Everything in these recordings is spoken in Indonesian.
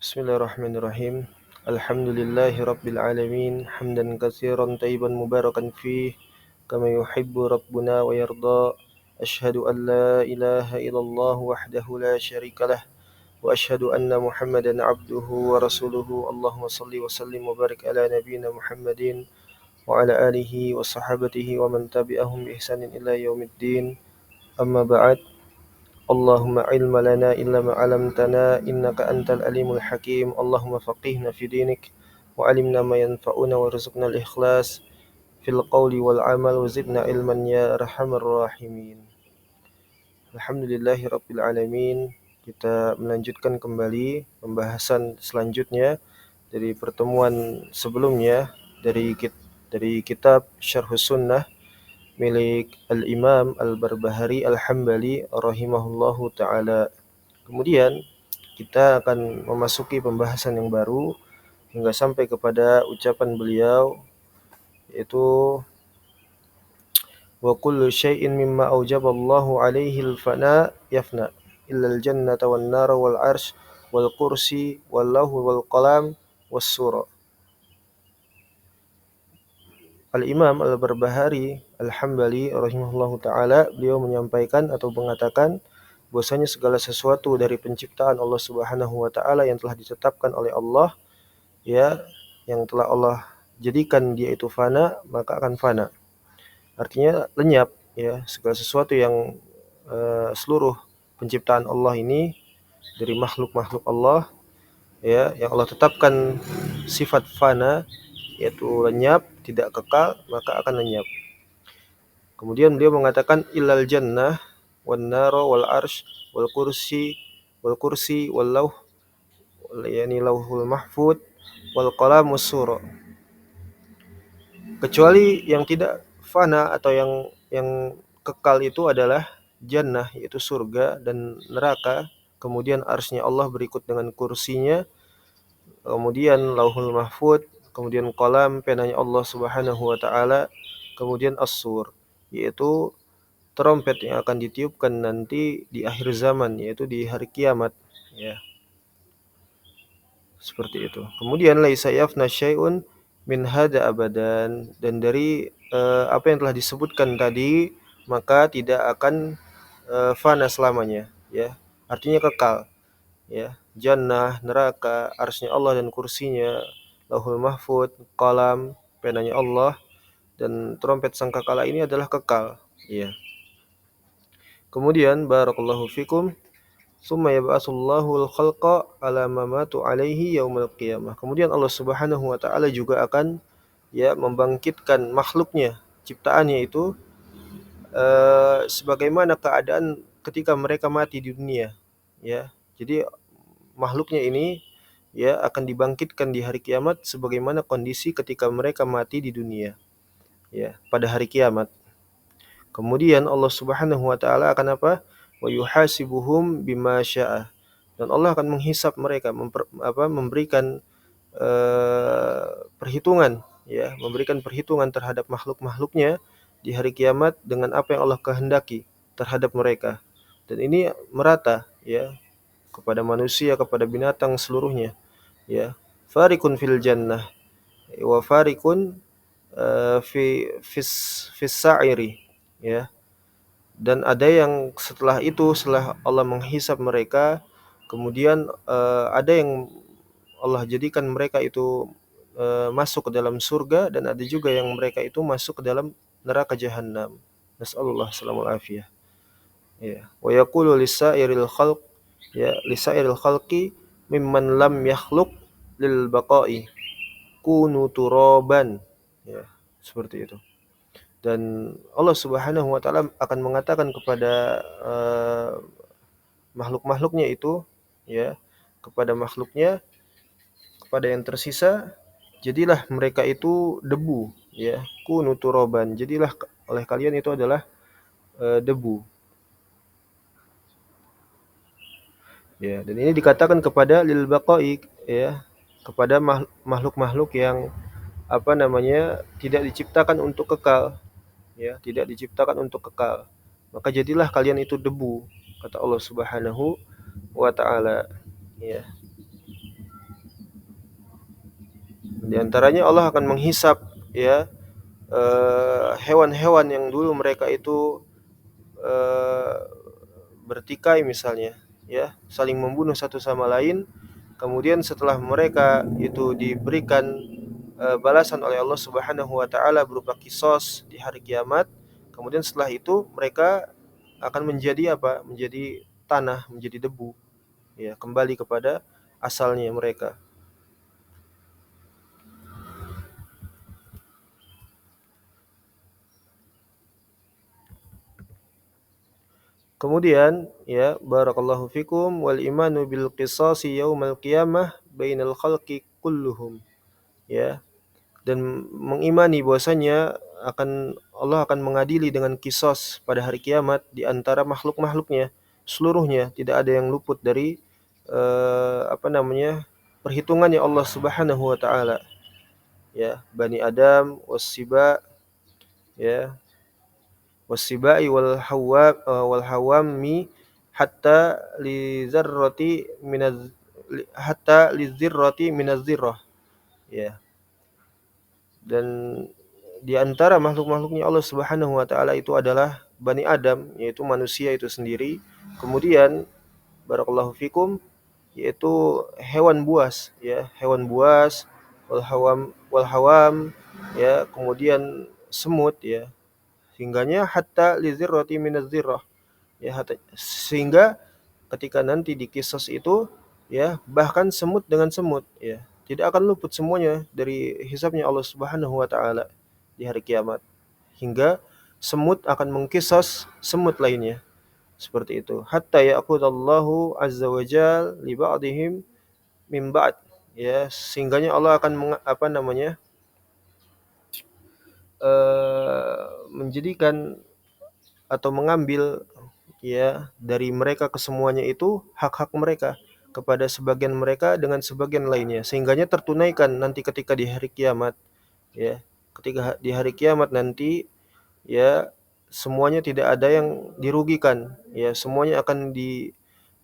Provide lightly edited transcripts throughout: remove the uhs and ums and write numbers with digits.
Bismillahirrahmanirrahim. Alhamdulillahi rabbil alamin, hamdan katsiran tayyiban mubarakan fih, kama yuhibbu rabbuna wa yarda. Asyhadu an la ilaha illallah wahdahu la syarikalah wa asyhadu anna Muhammadan abduhu wa rasuluhu. Allahumma salli wa sallim wa barik ala nabiyyina Muhammadin wa ala alihi wa sahabatihi wa man tabi'ahum bi ihsanin ila yaumiddin. Amma ba'd. Allahumma ilma lana illa ma 'allamtana innaka antal alimul hakim. Allahumma faqihna fi dinik wa 'allimna ma yanfa'una warzuqna al-ikhlas fil qawli wal 'amal wa zidna ilman ya arhamar rahimin. Alhamdulillahi rabbil alamin. Kita melanjutkan kembali pembahasan selanjutnya dari pertemuan sebelumnya dari kitab Syarhus Sunnah milik Al-Imam Al-Barbahari Al-Hambali rahimahullahu taala. Kemudian kita akan memasuki pembahasan yang baru hingga sampai kepada ucapan beliau, yaitu wa kullu syai'in mimma aujaballahu alaihi al-fana yafna illa al-jannata wan nara wal arsh wal kursi wal lahu wal qalam was sura. Al-Imam Al-Barbahari Al-Hambali rahimahullahu taala, beliau menyampaikan atau mengatakan bahwasanya segala sesuatu dari penciptaan Allah Subhanahu wa taala yang telah ditetapkan oleh Allah, ya, yang telah Allah jadikan dia itu fana, maka akan fana. Artinya lenyap, ya, segala sesuatu yang seluruh penciptaan Allah ini dari makhluk-makhluk Allah, ya, yang Allah tetapkan sifat fana, yaitu lenyap, tidak kekal, maka akan lenyap. Kemudian beliau mengatakan illal jannah wan nara wal arsh wal kursi wal lauh, yani lauhul mahfud wal qalam was sura. Kecuali yang tidak fana atau yang kekal itu adalah jannah, yaitu surga, dan neraka, kemudian arsy-Nya Allah berikut dengan kursinya, kemudian lauhul mahfud, kemudian qalam, penanya Allah Subhanahu wa taala, kemudian as-sur, yaitu trompet yang akan ditiupkan nanti di akhir zaman, yaitu di hari kiamat, ya. Seperti itu. Kemudian laisa yafna syai'un min hada abadan, dan dari apa yang telah disebutkan tadi maka tidak akan fana selamanya, ya. Artinya kekal, ya. Jannah, neraka, arsy-Nya Allah dan kursinya, lauhul mahfud, qalam, penanya Allah, dan trompet sangkakala ini adalah kekal, ya. Kemudian barakallahu fikum, summa yab'atsullahu al-khalqa ala ma matu alaihi yaumil qiyamah. Kemudian Allah Subhanahu wa taala juga akan, ya, membangkitkan makhluknya, ciptaannya itu sebagaimana keadaan ketika mereka mati di dunia, ya. Jadi makhluknya ini, ya, akan dibangkitkan di hari kiamat sebagaimana kondisi ketika mereka mati di dunia, ya, pada hari kiamat. Kemudian Allah Subhanahu wa taala akan apa? Wa yuhasibuhum bima syaa. Dan Allah akan menghisap mereka, memberikan perhitungan, ya, memberikan perhitungan terhadap makhluk-makhluknya di hari kiamat dengan apa yang Allah kehendaki terhadap mereka. Dan ini merata, ya, kepada manusia, kepada binatang seluruhnya, ya. Farikun fil jannah wa farikun fis sa'iri, ya. Dan ada yang setelah itu, setelah Allah menghisap mereka, kemudian ada yang Allah jadikan mereka itu masuk ke dalam surga, dan ada juga yang mereka itu masuk ke dalam neraka jahanam. Nasallallahu salamul afiyah. Ya. Wa yaqulu lisairil khalq, ya, lisairil khalqi mimman lam yakhluq lil baqa'i kunu turaban. Ya, seperti itu. Dan Allah Subhanahu wa taala akan mengatakan kepada makhluk-makhluknya itu, ya, kepada makhluknya, kepada yang tersisa, jadilah mereka itu debu, ya. Kunu turaban, jadilah oleh kalian itu adalah debu. Ya, dan ini dikatakan kepada lil baqa'i, ya, kepada makhluk-makhluk yang tidak diciptakan untuk kekal, ya, tidak diciptakan untuk kekal. Maka jadilah kalian itu debu, kata Allah Subhanahu wa taala, ya. Di antaranya Allah akan menghisap ya hewan-hewan yang dulu mereka itu eh, bertikai misalnya, ya, saling membunuh satu sama lain. Kemudian setelah mereka itu diberikan balasan oleh Allah Subhanahu wa taala berupa kisos di hari kiamat, kemudian setelah itu mereka akan menjadi apa? Menjadi tanah, menjadi debu, ya, kembali kepada asalnya mereka. Kemudian ya barakallahu fikum wal imanu bil qisasi yaumal qiyamah bainal khalqi kulluhum, ya, dan mengimani bahwasanya Allah akan mengadili dengan kisos pada hari kiamat di antara makhluk-makhluknya seluruhnya, tidak ada yang luput dari perhitungannya Allah Subhanahu wa taala, ya, bani Adam wasiba, ya, wasibai wal hawami hatta li zarrati minaz hatta li zirrati minaz zirrah, ya. Dan di antara makhluk-makhluknya Allah Subhanahu wa taala itu adalah Bani Adam, yaitu manusia itu sendiri. Kemudian barakallahu fikum, yaitu hewan buas, ya, hewan buas, wal hawam, ya, kemudian semut, ya, hingganya hatta li dzirrati minaz dzirrah, ya, sehingga ketika nanti di kisos itu, ya, bahkan semut dengan semut, ya, tidak akan luput semuanya dari hisabnya Allah Subhanahu wa taala di hari kiamat, hingga semut akan mengkisos semut lainnya, seperti itu, hatta yaqudallahu azza wajal li ba'dihim min ba'd, ya, sehingganya Allah akan menjadikan atau mengambil, ya, dari mereka kesemuanya itu hak-hak mereka kepada sebagian mereka dengan sebagian lainnya, sehingganya tertunaikan nanti ketika di hari kiamat, ya, ketika di hari kiamat nanti, ya, semuanya tidak ada yang dirugikan, ya, semuanya akan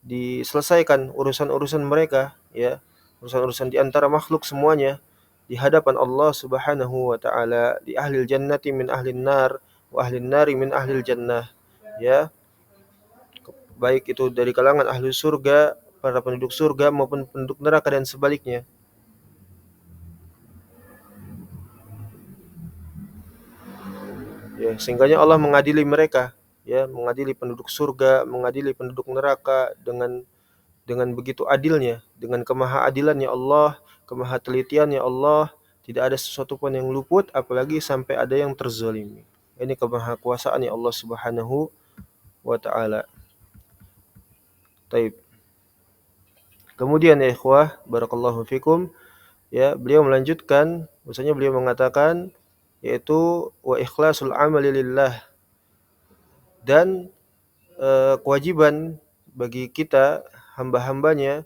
diselesaikan urusan-urusan mereka, ya, urusan-urusan di antara makhluk semuanya di hadapan Allah Subhanahu wa taala, di ahlil jannati min ahlin nar wa ahlin nari min ahlil jannah, ya, baik itu dari kalangan ahli surga, para penduduk surga maupun penduduk neraka dan sebaliknya. Ya, sehingganya Allah mengadili mereka, ya, mengadili penduduk surga, mengadili penduduk neraka dengan begitu adilnya, dengan kemahaadilannya Allah, kemahatelitiannya Allah, tidak ada sesuatu pun yang luput, apalagi sampai ada yang terzalimi. Ini kemahakuasaannya Allah Subhanahu wa taala. Taib. Kemudian ya ikhwah, barakallahu fikum, ya, beliau melanjutkan, maksudnya beliau mengatakan, yaitu wa ikhlasul amali lillah, dan kewajiban bagi kita hamba-hambanya,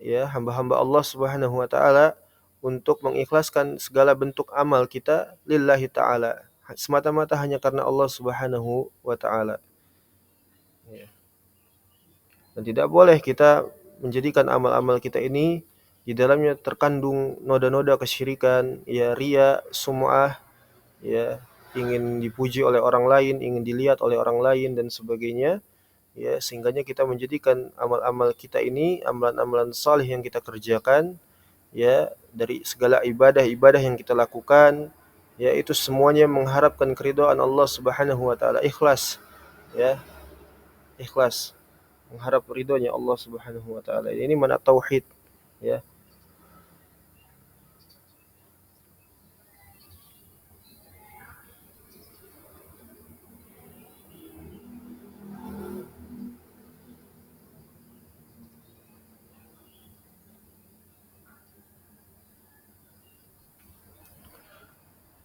ya, hamba-hamba Allah Subhanahu wa taala untuk mengikhlaskan segala bentuk amal kita lillahi taala, semata-mata hanya karena Allah Subhanahu wa taala. Ya. Dan tidak boleh kita menjadikan amal-amal kita ini di dalamnya terkandung noda-noda kesyirikan, ya, riya, sum'ah, ya, ingin dipuji oleh orang lain, ingin dilihat oleh orang lain dan sebagainya, ya, sehingganya kita menjadikan amal-amal kita ini, amalan-amalan saleh yang kita kerjakan, ya, dari segala ibadah-ibadah yang kita lakukan, ya, itu semuanya mengharapkan keridhaan Allah Subhanahu wa taala, ikhlas, ya, ikhlas, mengharap ridhonya Allah Subhanahu wa taala. Ini mana tauhid, ya.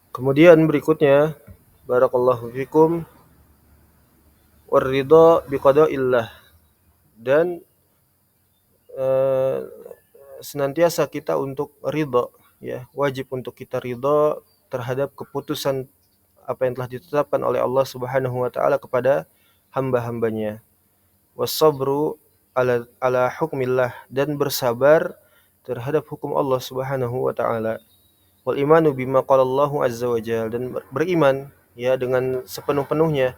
Kemudian berikutnya, barakallahu fikum, waridha biqada'illah, dan eh, senantiasa kita untuk ridha, ya, wajib untuk kita ridha terhadap keputusan apa yang telah ditetapkan oleh Allah Subhanahu wa taala kepada hamba-hambanya. Wasabru ala hukmillah, dan bersabar terhadap hukum Allah Subhanahu wa taala. Wal imanu bima qala Allahu azza wa jalla, dan beriman ya dengan sepenuh-penuhnya,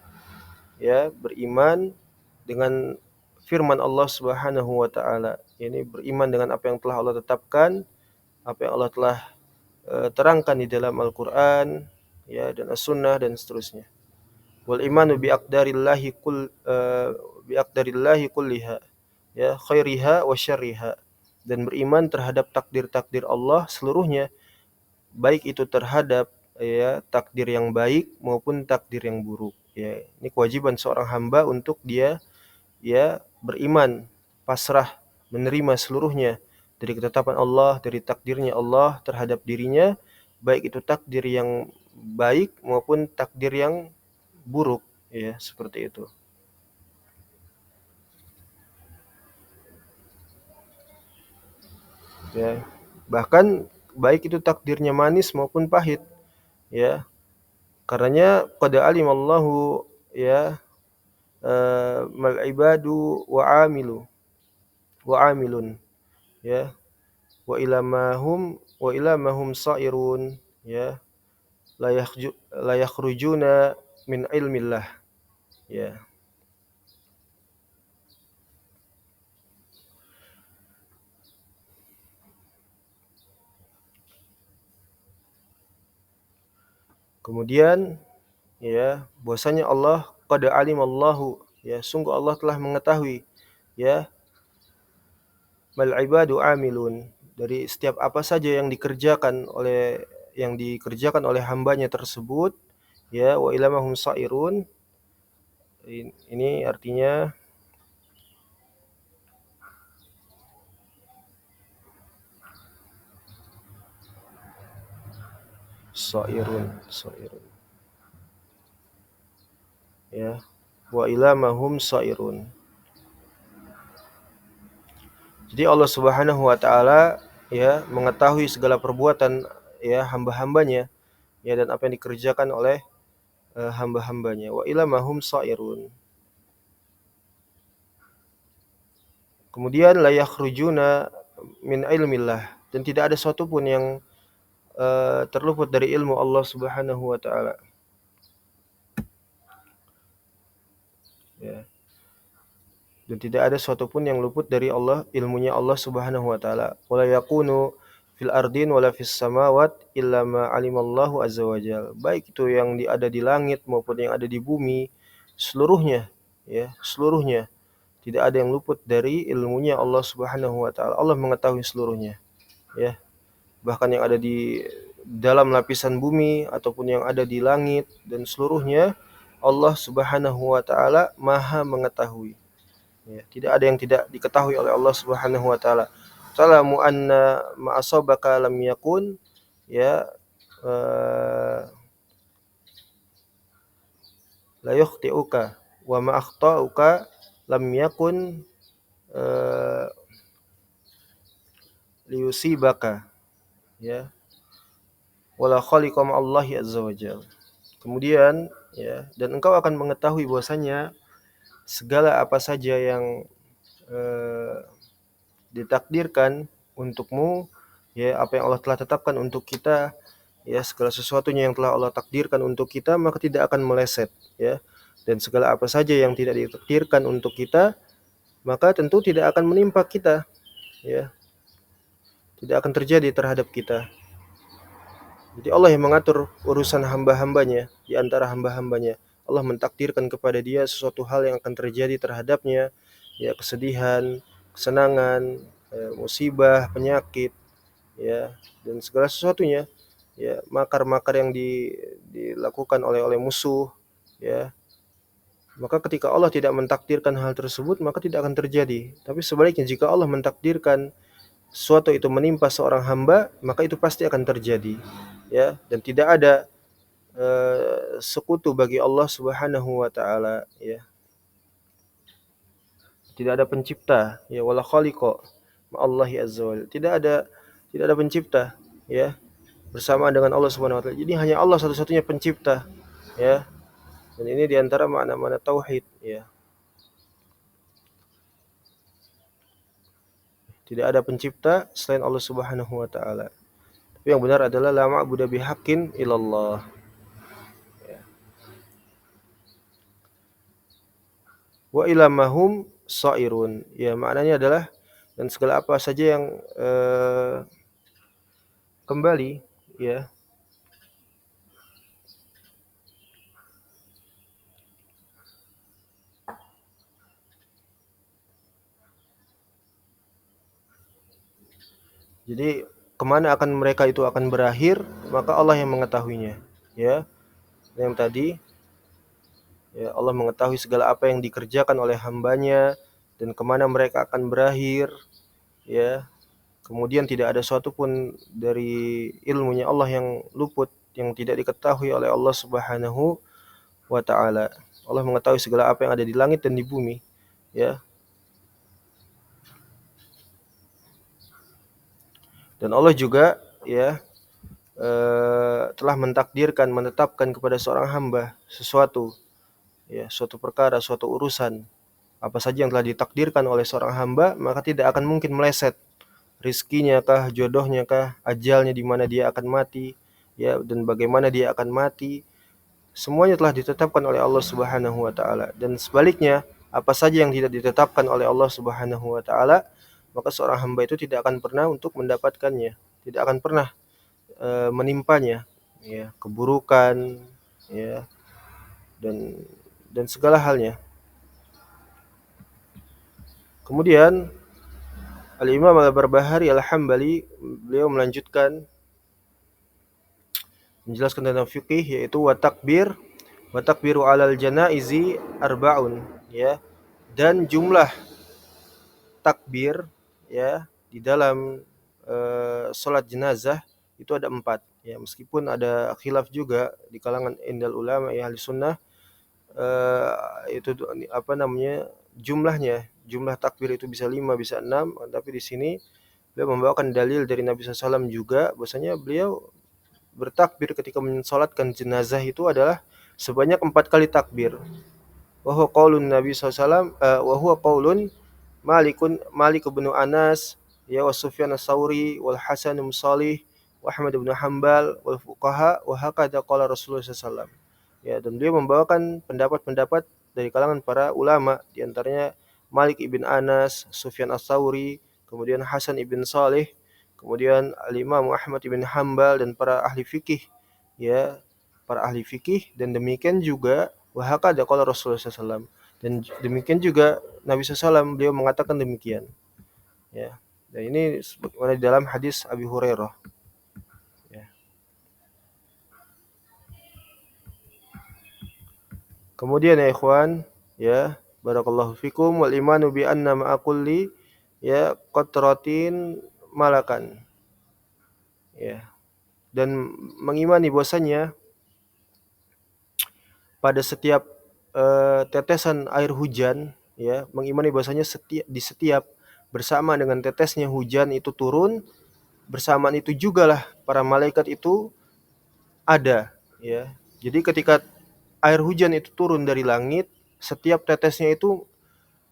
ya, beriman dengan firman Allah Subhanahu wa taala. Ini beriman dengan apa yang telah Allah tetapkan, apa yang Allah telah terangkan di dalam Al-Qur'an, ya, dan As-Sunnah dan seterusnya. Wal imanu bi aqdarillahi kulliha, ya, khairiha wa syarriha, dan beriman terhadap takdir-takdir Allah seluruhnya, baik itu terhadap, ya, takdir yang baik maupun takdir yang buruk, ya. Ini kewajiban seorang hamba untuk dia, ya, beriman, pasrah, menerima seluruhnya dari ketetapan Allah, dari takdirnya Allah terhadap dirinya, baik itu takdir yang baik maupun takdir yang buruk, ya, seperti itu. Ya. Bahkan baik itu takdirnya manis maupun pahit, ya. Karenanya qad alimallahu, ya, mal ibadu wa amilun, ya, wa ila ma hum sairun, ya, la yakhrujuna min ilmillah, ya. Kemudian, ya, bahwasanya Allah qad alimallahu, ya, sungguh Allah telah mengetahui, ya, mal ibadu amilun, dari setiap apa saja yang dikerjakan oleh hambanya tersebut, ya, wa ilamahum sairun. Ini artinya sairun, ya, wa ilamahum sairun. Jadi Allah Subhanahu wa taala, ya, mengetahui segala perbuatan, ya, hamba-hambanya, ya, dan apa yang dikerjakan oleh hamba-hambanya. Wa ilamahum sairun. Kemudian la yakhrujuna min ilmillah, dan tidak ada sesuatu pun yang terluput dari ilmu Allah Subhanahu wa taala, ya. Dan tidak ada sesuatu pun yang luput dari Allah, ilmunya Allah Subhanahu wa taala. Wala yakunu fil ardin wala fis samawat illa ma alimallahu azza wa jalla. Baik itu yang ada di langit maupun yang ada di bumi, seluruhnya, ya, seluruhnya tidak ada yang luput dari ilmunya Allah Subhanahu wa taala. Allah mengetahui seluruhnya, ya. Bahkan yang ada di dalam lapisan bumi ataupun yang ada di langit dan seluruhnya, Allah Subhanahu wa taala Maha mengetahui. Ya, tidak ada yang tidak diketahui oleh Allah Subhanahu wa taala. Salamu anna ma asabaka lam yakun, ya, la yukhti'uka wa ma akhta'uka lam yakun liyusibaka, ya, wala khaliqa ma'allahi azza wajalla. Kemudian, ya, dan engkau akan mengetahui bahwasanya segala apa saja yang ditakdirkan untukmu, ya, apa yang Allah telah tetapkan untuk kita, ya, segala sesuatunya yang telah Allah takdirkan untuk kita maka tidak akan meleset, ya. Dan segala apa saja yang tidak ditakdirkan untuk kita maka tentu tidak akan menimpa kita, ya, tidak akan terjadi terhadap kita. Jadi Allah yang mengatur urusan hamba-hambanya, di antara hamba-hambanya. Allah mentakdirkan kepada dia sesuatu hal yang akan terjadi terhadapnya, ya, kesedihan, kesenangan, musibah, penyakit, ya, dan segala sesuatunya, ya, makar-makar yang dilakukan oleh musuh, ya. Maka ketika Allah tidak mentakdirkan hal tersebut maka tidak akan terjadi. Tapi sebaliknya, jika Allah mentakdirkan sesuatu itu menimpa seorang hamba, maka itu pasti akan terjadi, ya, dan tidak ada sekutu bagi Allah Subhanahu wa taala, ya. Tidak ada pencipta, ya, wala khaliqa ma'allahi azza wajalla. Tidak ada pencipta, ya, bersama dengan Allah Subhanahu wa taala. Jadi hanya Allah satu-satunya pencipta, ya. Dan ini diantara makna-makna tauhid, ya. Tidak ada pencipta selain Allah Subhanahu wa taala. Yang benar adalah la ma'budu bihaqqin illallah. Wa ilamahum sa'irun. Ya, maknanya adalah dan segala apa saja yang kembali, ya. Jadi kemana akan mereka itu akan berakhir, maka Allah yang mengetahuinya. Ya, yang tadi, ya, Allah mengetahui segala apa yang dikerjakan oleh hambanya dan kemana mereka akan berakhir. Ya, kemudian tidak ada suatu pun dari ilmunya Allah yang luput, yang tidak diketahui oleh Allah Subhanahu wa taala. Allah mengetahui segala apa yang ada di langit dan di bumi, ya. Dan Allah juga, ya, telah mentakdirkan, menetapkan kepada seorang hamba sesuatu, ya, suatu perkara, suatu urusan. Apa saja yang telah ditakdirkan oleh seorang hamba, maka tidak akan mungkin meleset. Rizkinya kah, jodohnya kah, ajalnya di mana dia akan mati, ya, dan bagaimana dia akan mati, semuanya telah ditetapkan oleh Allah Subhanahu wa taala. Dan sebaliknya, apa saja yang tidak ditetapkan oleh Allah Subhanahu wa taala, maka seorang hamba itu tidak akan pernah untuk mendapatkannya, tidak akan pernah menimpanya, ya, keburukan, ya, dan segala halnya. Kemudian Al-Imam Al-Barbahari Al-Hambali, beliau melanjutkan menjelaskan tentang fikih, yaitu wa takbiru alal janaizi arbaun, ya, dan jumlah takbir, ya, di dalam salat jenazah itu ada 4, ya, meskipun ada khilaf juga di kalangan indal ulama ya ahli sunnah, itu apa namanya, jumlah takbir itu bisa 5 bisa 6, tapi di sini beliau membawakan dalil dari Nabi SAW juga bahwasanya beliau bertakbir ketika mensolatkan jenazah itu adalah sebanyak 4 kali takbir. Wa huwa qaulun Nabi SAW, wa huwa qaulun Malik bin Anas, ya, wa Sufyan ats-Tsauri wal Hasan bin Shalih wa Ahmad bin Hanbal wal fuqaha wa hakadha qala Rasulullah SAW. Ya, dan beliau membawakan pendapat-pendapat dari kalangan para ulama, di antaranya Malik ibn Anas, Sufyan ats-Tsauri, kemudian Hasan ibn Shalih, kemudian Al-Imam Ahmad ibn Hanbal dan para ahli fikih, ya, para ahli fikih, dan demikian juga wa hakadha qala Rasulullah SAW, dan demikian juga Nabi SAW beliau mengatakan demikian, ya. Dan ini sebagaimana di dalam hadis Abi Hurairah, ya. Kemudian ya ikhwan, ya, barakallahu fikum, wal imanu bi anna ma'a kulli, ya, qatratin malakan, ya, dan mengimani bahwasanya pada setiap tetesan air hujan, ya, mengimani bahwasanya di setiap bersama dengan tetesnya hujan itu turun, bersamaan itu jugalah para malaikat itu ada, ya. Jadi ketika air hujan itu turun dari langit, setiap tetesnya itu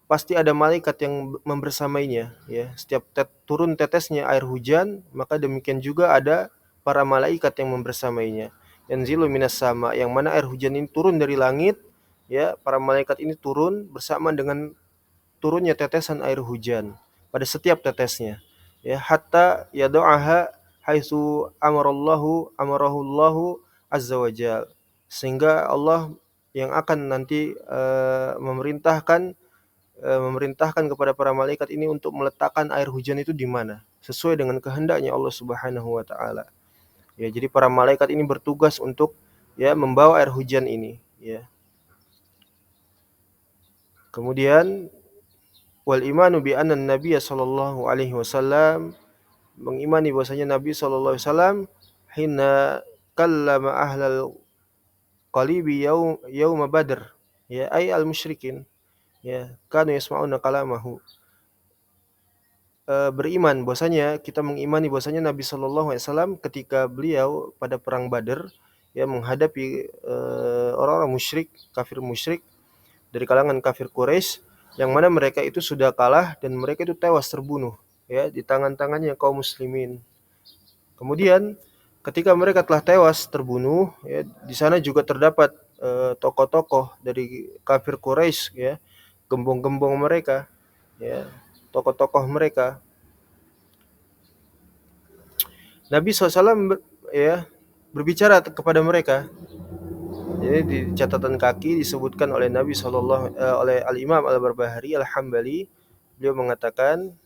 pasti ada malaikat yang membersamainya, ya. Setiap turun tetesnya air hujan, maka demikian juga ada para malaikat yang membersamainya. Yanzilu minas sama, yang mana air hujan ini turun dari langit, ya, para malaikat ini turun bersamaan dengan turunnya tetesan air hujan pada setiap tetesnya, ya, hatta yad'aha haitsu amarahullahu azza wajal, sehingga Allah yang akan nanti memerintahkan kepada para malaikat ini untuk meletakkan air hujan itu di mana sesuai dengan kehendaknya Allah Subhanahu wa taala. Ya, jadi para malaikat ini bertugas untuk, ya, membawa air hujan ini, ya. Kemudian wal imanu bi anna Nabiy sallallahu alaihi wasallam, mengimani bahwasanya Nabi sallallahu alaihi wasallam hina kallama ahlal qalibi yauma badr, ya, ay al musyrikin, ya, kanu yasma'una kalamahu. Beriman bahwasanya, kita mengimani bahwasanya Nabi sallallahu alaihi wasallam ketika beliau pada perang Badar, ya, menghadapi orang-orang musyrik, kafir musyrik dari kalangan kafir Quraisy, yang mana mereka itu sudah kalah dan mereka itu tewas terbunuh, ya, di tangan-tangannya kaum muslimin. Kemudian ketika mereka telah tewas terbunuh, ya, di sana juga terdapat tokoh-tokoh dari kafir Quraisy, ya, gembong-gembong mereka, ya, tokoh-tokoh mereka. Nabi SAW ya berbicara kepada mereka. Jadi di catatan kaki disebutkan oleh Nabi oleh Al Imam Al Barbahari Al Hambali, beliau mengatakan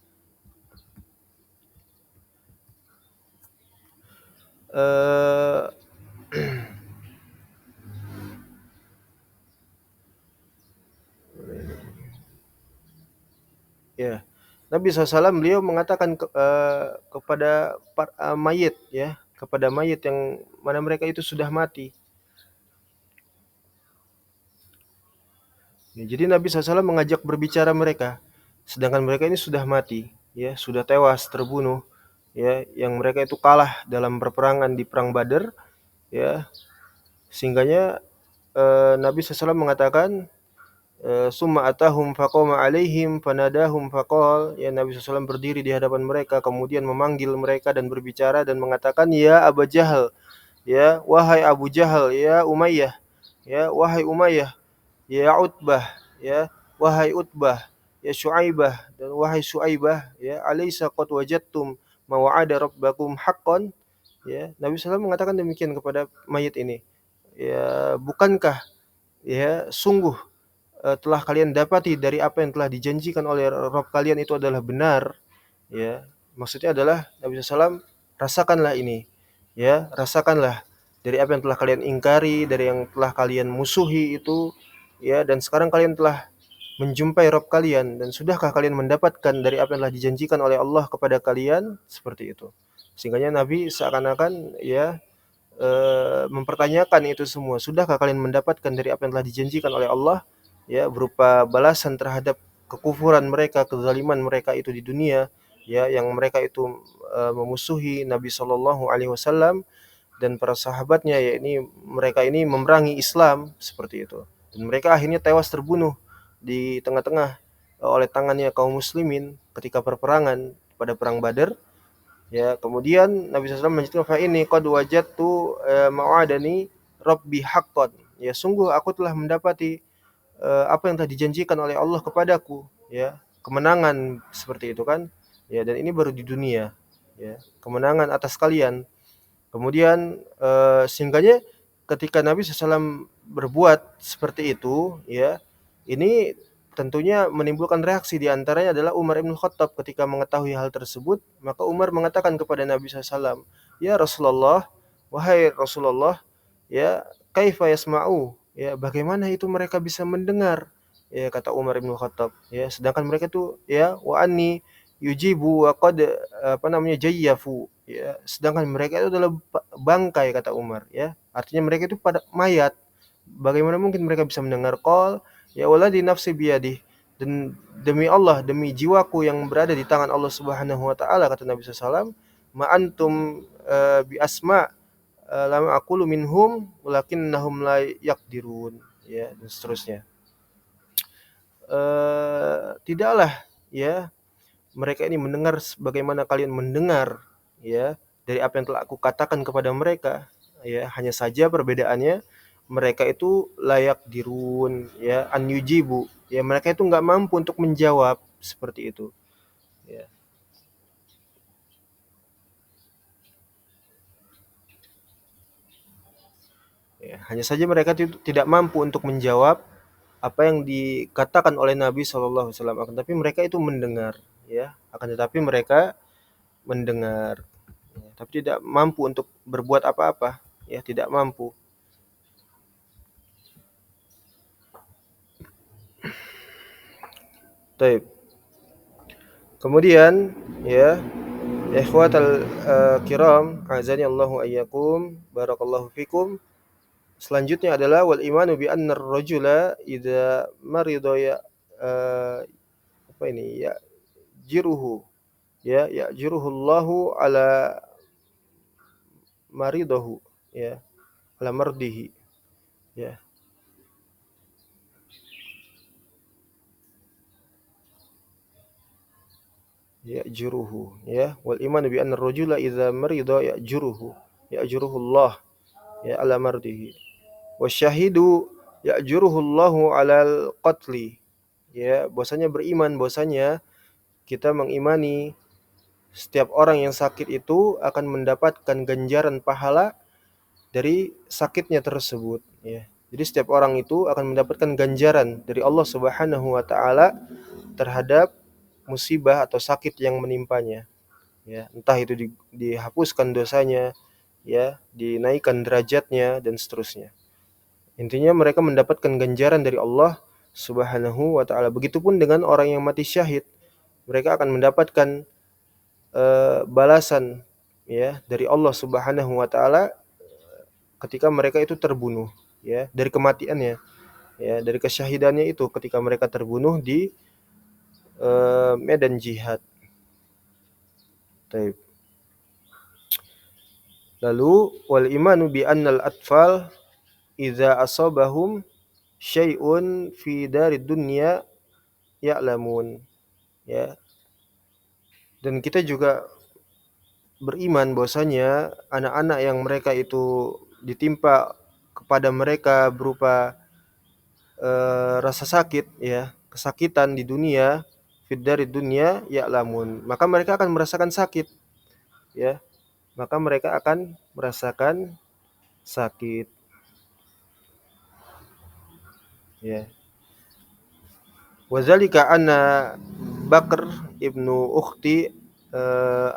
eh, ya, Nabi SAW beliau mengatakan kepada mayit, ya, kepada mayit yang mana mereka itu sudah mati. Ya, jadi Nabi SAW mengajak berbicara mereka, sedangkan mereka ini sudah mati, ya, sudah tewas terbunuh, ya, yang mereka itu kalah dalam peperangan di perang Badar, ya, sehingganya Nabi SAW mengatakan, summa atahum faqama alaihim fanadahum faqal, ya, Nabi SAW berdiri di hadapan mereka kemudian memanggil mereka dan berbicara dan mengatakan, ya Abu Jahal, ya wahai Abu Jahal, ya Umayyah, ya wahai Umayyah, ya Utbah, ya wahai Utbah, ya Syuaibah dan wahai Syuaibah, ya alaysa qad wajadtum ma wa'ada rabbakum haqqan, ya Nabi SAW mengatakan demikian kepada mayit ini, ya bukankah, ya sungguh telah kalian dapati dari apa yang telah dijanjikan oleh Rabb kalian itu adalah benar, ya maksudnya adalah Nabi SAW, rasakanlah ini, ya rasakanlah dari apa yang telah kalian ingkari, dari yang telah kalian musuhi itu, ya, dan sekarang kalian telah menjumpai Rabb kalian, dan sudahkah kalian mendapatkan dari apa yang telah dijanjikan oleh Allah kepada kalian, seperti itu. Sehingganya Nabi seakan-akan, ya, mempertanyakan itu semua. Sudahkah kalian mendapatkan dari apa yang telah dijanjikan oleh Allah, ya, berupa balasan terhadap kekufuran mereka, kezaliman mereka itu di dunia, ya, yang mereka itu memusuhi Nabi Shallallahu Alaihi Wasallam dan para sahabatnya, ya ini mereka ini memerangi Islam, seperti itu. Dan mereka akhirnya tewas terbunuh di tengah-tengah oleh tangannya kaum muslimin ketika perperangan pada perang Badar. Ya, kemudian Nabi SAW melanjutkan, fa ini qad wajadtu ma'adani rabbi haqqan. Ya, sungguh aku telah mendapati apa yang telah dijanjikan oleh Allah kepadaku, ya, kemenangan, seperti itu kan. Ya, dan ini baru di dunia, ya, kemenangan atas kalian. Kemudian sehingganya ketika Nabi SAW berbuat seperti itu, ya, ini tentunya menimbulkan reaksi. Di antaranya adalah Umar bin Khattab. Ketika mengetahui hal tersebut, maka Umar mengatakan kepada Nabi SAW, ya Rasulullah, wahai Rasulullah, ya kaifa yasma'u, ya bagaimana itu mereka bisa mendengar, ya kata Umar bin Khattab, ya sedangkan mereka itu, ya wa anni yujibu wa qad apa namanya jayyafu, ya sedangkan mereka itu adalah bangkai, kata Umar, ya artinya mereka itu pada mayat, bagaimana mungkin mereka bisa mendengar? Qol ya waladi nafsi biyadih, dan demi Allah, demi jiwaku yang berada di tangan Allah Subhanahu wa taala, kata Nabi SAW, ma antum bi asma lama aqulu minhum walakinnahum la yaqdirun, ya dan seterusnya. Tidaklah, ya mereka ini mendengar sebagaimana kalian mendengar, ya dari apa yang telah aku katakan kepada mereka, ya hanya saja perbedaannya mereka itu layak dirun, ya an yujibu, ya mereka itu nggak mampu untuk menjawab, seperti itu, ya. Ya, hanya saja mereka tidak mampu untuk menjawab apa yang dikatakan oleh Nabi SAW, akan tetapi mereka itu mendengar, ya akan tetapi mereka mendengar, ya, tapi tidak mampu untuk berbuat apa-apa, ya tidak mampu. Taib. Kemudian, ya ikhwatal kiram, azani Allahu ayyakum, barakallahu fikum. Selanjutnya adalah wal imanu bi anna ar-rajula idza marida, ya apa ini, ya jiruhu, ya ya'juruhu Allahu ala maridahu, ya ala mardihi, ya. ya'juruhu, ya. Wal iman bi anna ar-rajula idza marida ya'juruhu Allah, ya, ala mardihi. Wasyahidu ya'juruhu Allahu 'alal qatli. Ya, bahwasanya beriman, bahwasanya kita mengimani setiap orang yang sakit itu akan mendapatkan ganjaran pahala dari sakitnya tersebut, ya. Jadi setiap orang itu akan mendapatkan ganjaran dari Allah Subhanahu wa taala terhadap musibah atau sakit yang menimpanya, ya. Entah itu dihapuskan dosanya, ya, dinaikkan derajatnya dan seterusnya. Intinya mereka mendapatkan ganjaran dari Allah Subhanahu wa taala. Begitupun dengan orang yang mati syahid, mereka akan mendapatkan balasan, ya, dari Allah Subhanahu wa taala ketika mereka itu terbunuh, ya, dari kematiannya, ya, dari kesyahidannya itu ketika mereka terbunuh di medan jihad. Taib. Lalu wal imanu bi annal atfal idza asabahum syai'un fi darid dunya ya'lamun, ya. Dan kita juga beriman bahwasanya anak-anak yang mereka itu ditimpa kepada mereka berupa rasa sakit, ya, kesakitan di dunia, fid darid dunya ya'lamun, maka mereka akan merasakan sakit, ya. Maka mereka akan merasakan sakit, ya. Wazalika anna Bakr ibnu Ukhti